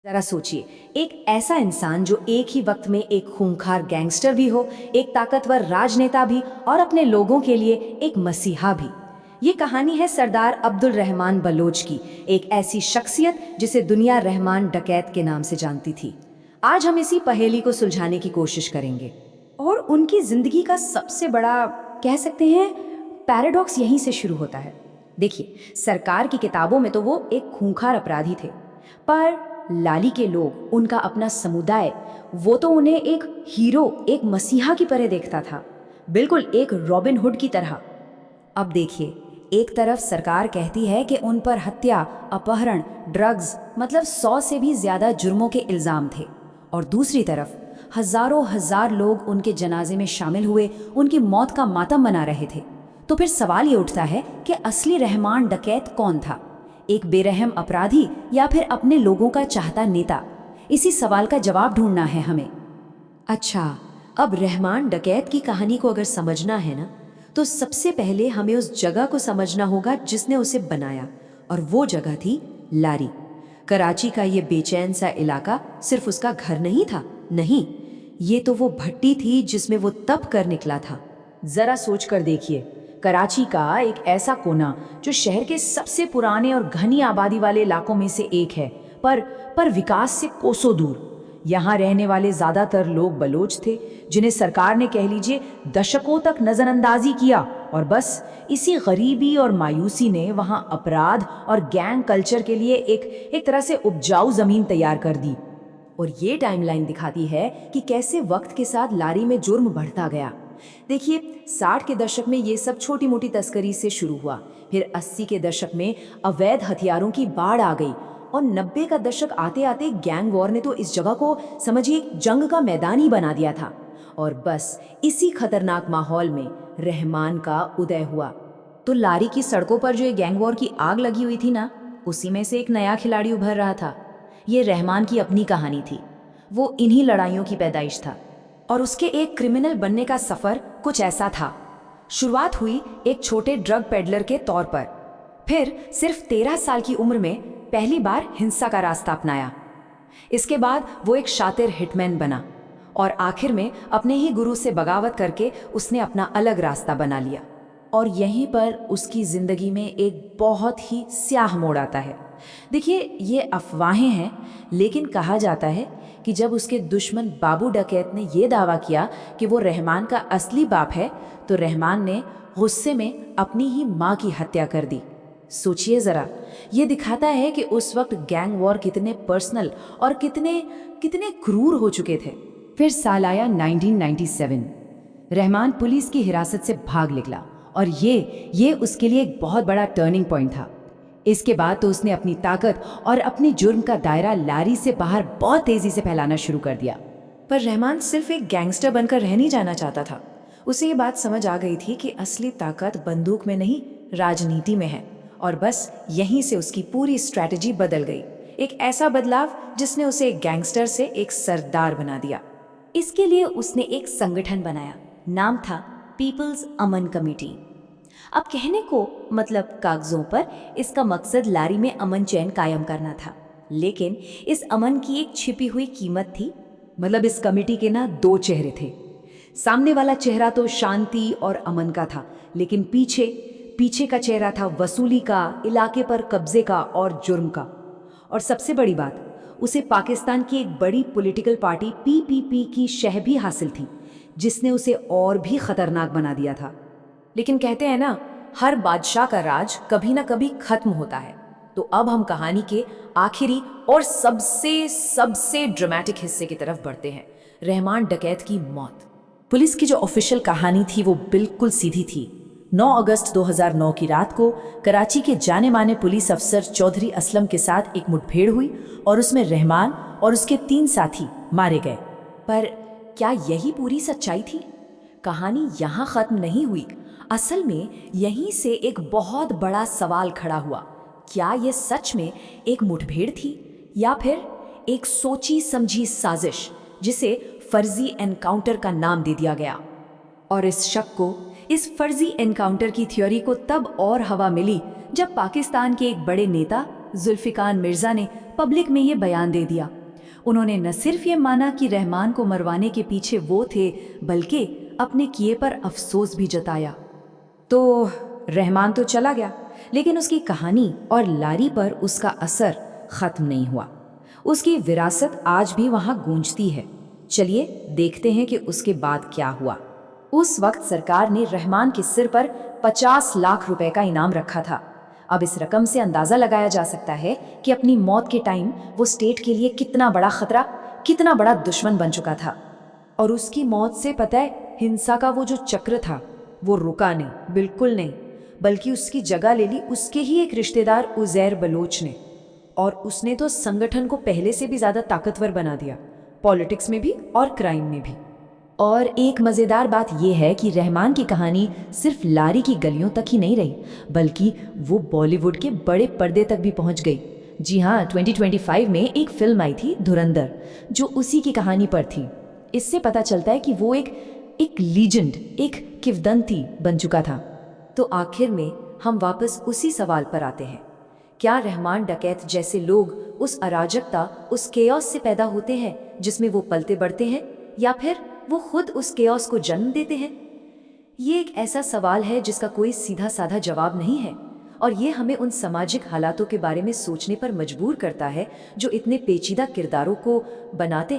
जरा सोचिए, एक ऐसा इंसान जो एक ही वक्त में एक खूंखार गैंगस्टर भी हो, एक ताकतवर राजनेता भी और अपने लोगों के लिए एक मसीहा भी। ये कहानी है सरदार अब्दुल रहमान बलोच की, एक ऐसी शख्सियत जिसे दुनिया रहमान डकैत के नाम से जानती थी। आज हम इसी पहेली को सुलझाने की कोशिश करेंगे। और उनकी जिंदगी का सबसे बड़ा, कह सकते हैं, पैराडॉक्स यहीं से शुरू होता है। देखिए, सरकार की किताबों में तो वो एक खूंखार अपराधी थे, पर लाली के लोग, उनका अपना समुदाय, वो तो उन्हें एक हीरो, एक मसीहा की तरह देखता था, बिल्कुल एक रॉबिन हुड की तरह। अब देखिए, एक तरफ सरकार कहती है कि उन पर हत्या, अपहरण, ड्रग्स, मतलब 100 से भी ज्यादा जुर्मों के इल्जाम थे, और दूसरी तरफ हजारों हजार लोग उनके जनाजे में शामिल हुए, उनकी मौत का मातम मना रहे थे। तो फिर सवाल ये उठता है कि असली रहमान डकैत कौन था? एक बेरहम अपराधी या फिर अपने लोगों का चाहता नेता? इसी सवाल का जवाब ढूंढना है हमें। अच्छा, अब रहमान डकैत की कहानी को अगर समझना है ना, तो सबसे पहले हमें उस जगह को समझना होगा जिसने उसे बनाया, और वो जगह थी लारी। कराची का ये बेचैन सा इलाका सिर्फ उसका घर नहीं था, नहीं, ये तो वो भट्टी थी जिसमें वो तप कर निकला था। जरा सोच कर देखिए, कराची का एक ऐसा कोना जो शहर के सबसे पुराने और घनी आबादी वाले इलाकों में से एक है, पर विकास से कोसों दूर। यहाँ रहने वाले ज्यादातर लोग बलोच थे, जिन्हें सरकार ने, कह लीजिए, दशकों तक नजरअंदाजी किया, और बस इसी गरीबी और मायूसी ने वहाँ अपराध और गैंग कल्चर के लिए एक तरह से उपजाऊ जमीन तैयार कर दी। और ये टाइमलाइन दिखाती है कि कैसे वक्त के साथ लारी में जुर्म बढ़ता गया। देखिए, 60 के दशक में ये सब छोटी मोटी तस्करी से शुरू हुआ, फिर 80 के दशक में अवैध हथियारों की बाढ़ आ गई, और 90 का दशक आते आते गैंग वॉर ने तो इस जगह को, समझिए, जंग का मैदान ही बना दिया था। और बस इसी खतरनाक माहौल में रहमान का उदय हुआ। तो लारी की सड़कों पर जो ये गैंग वॉर की आग लगी हुई थी ना, उसी में से एक नया खिलाड़ी उभर रहा था। ये रहमान की अपनी कहानी थी, वो इन्हीं लड़ाइयों की पैदाइश था। और उसके एक क्रिमिनल बनने का सफर कुछ ऐसा था। शुरुआत हुई एक छोटे ड्रग पेडलर के तौर पर, फिर सिर्फ 13 साल की उम्र में पहली बार हिंसा का रास्ता अपनाया। इसके बाद वो एक शातिर हिटमैन बना, और आखिर में अपने ही गुरु से बगावत करके उसने अपना अलग रास्ता बना लिया। और यहीं पर उसकी जिंदगी में एक बहुत ही स्याह मोड़ आता है। देखिए, ये अफवाहें हैं, लेकिन कहा जाता है कि जब उसके दुश्मन बाबू डकैत ने यह दावा किया कि वो रहमान का असली बाप है, तो रहमान ने गुस्से में अपनी ही माँ की हत्या कर दी। सोचिए जरा, ये दिखाता है कि उस वक्त गैंग वॉर कितने पर्सनल और कितने कितने क्रूर हो चुके थे। फिर साल आया 1997। रहमान पुलिस की हिरासत से भाग निकला, और ये उसके लिए एक बहुत बड़ा टर्निंग पॉइंट था। इसके बाद तो उसने अपनी ताकत और अपनी जुर्म का दायरा लारी से बाहर बहुत तेजी से फैलाना शुरू कर दिया। पर रहमान सिर्फ एक गैंगस्टर बनकर रह नहीं जाना चाहता था। उसे ये बात समझ आ गई थी कि असली ताकत बंदूक में नहीं, राजनीति में है। और बस यहीं से उसकी पूरी स्ट्रैटेजी बदल गई, एक ऐसा बदलाव जिसने उसे एक गैंगस्टर से एक सरदार बना दिया। इसके लिए उसने एक संगठन बनाया, नाम था पीपल्स अमन कमेटी। अब कहने को, मतलब कागजों पर, इसका मकसद लारी में अमन चैन कायम करना था, लेकिन इस अमन की एक छिपी हुई कीमत थी। मतलब इस कमेटी के ना 2 चेहरे थे। सामने वाला चेहरा तो शांति और अमन का था, लेकिन पीछे का चेहरा था वसूली का, इलाके पर कब्जे का और जुर्म का। और सबसे बड़ी बात, उसे पाकिस्तान की एक बड़ी पॉलिटिकल पार्टी पीपीपी की शह भी हासिल थी, जिसने उसे और भी खतरनाक बना दिया था। लेकिन कहते हैं ना, हर बादशाह का राज कभी ना कभी खत्म होता है। तो अब हम कहानी के आखिरी और सबसे ड्रामेटिक हिस्से की तरफ बढ़ते हैं, रहमान डकैत की मौत। पुलिस की जो ऑफिशियल कहानी थी वो बिल्कुल सीधी थी। 9 अगस्त 2009 की रात को कराची के जाने माने पुलिस अफसर चौधरी असलम के साथ एक मुठभेड़ हुई, और उसमें रहमान और उसके 3 साथी मारे गए। पर क्या यही पूरी सच्चाई थी? कहानी यहाँ खत्म नहीं हुई। असल में यहीं से एक बहुत बड़ा सवाल खड़ा हुआ। क्या ये सच में एक मुठभेड़ थी, या फिर एक सोची समझी साजिश जिसे फर्जी एनकाउंटर का नाम दे दिया गया? और इस शक को, इस फर्जी एनकाउंटर की थ्योरी को तब और हवा मिली जब पाकिस्तान के एक बड़े नेता जुल्फिकार मिर्जा ने पब्लिक में ये बयान दे दिया। उन्होंने न सिर्फ ये माना कि रहमान को मरवाने के पीछे वो थे, बल्कि अपने किए पर अफसोस भी जताया। तो रहमान तो चला गया, लेकिन उसकी कहानी और लारी पर उसका असर खत्म नहीं हुआ। उसकी विरासत आज भी वहां गूंजती है। चलिए देखते हैं कि उसके बाद क्या हुआ। उस वक्त सरकार ने रहमान के सिर पर 50 लाख रुपए का इनाम रखा था। अब इस रकम से अंदाजा लगाया जा सकता है कि अपनी मौत के टाइम वो स्टेट के लिए कितना बड़ा खतरा, कितना बड़ा दुश्मन बन चुका था। और उसकी मौत से पता है, हिंसा का वो जो चक्र था वो रुका नहीं, बिल्कुल नहीं, बल्कि उसकी जगह ले ली उसके ही एक रिश्तेदार उजैर बलोच ने। और उसने तो संगठन को पहले से भी ज्यादा ताकतवर बना दिया, पॉलिटिक्स में भी और क्राइम में भी। और एक मजेदार बात यह है कि रहमान की कहानी सिर्फ लारी की गलियों तक ही नहीं रही, बल्कि वो बॉलीवुड के बड़े पर्दे तक भी पहुंच गई। जी हाँ, 2025 में एक फिल्म आई थी धुरंधर, जो उसी की कहानी पर थी। इससे पता चलता है कि वो एक लीजेंड, एक किंवदंती बन चुका था। तो आखिर में हम वापस उसी सवाल पर आते हैं, क्या रहमान डकैत जैसे लोग उस अराजकता, उस केओस से पैदा होते हैं जिसमें वो पलते बढ़ते हैं, या फिर वो खुद उस केओस को जन्म देते हैं? ये एक ऐसा सवाल है जिसका कोई सीधा साधा जवाब नहीं है, और ये हमें उन सामाजिक हालातों के बारे में सोचने पर मजबूर करता है जो इतने पेचीदा किरदारों को बनाते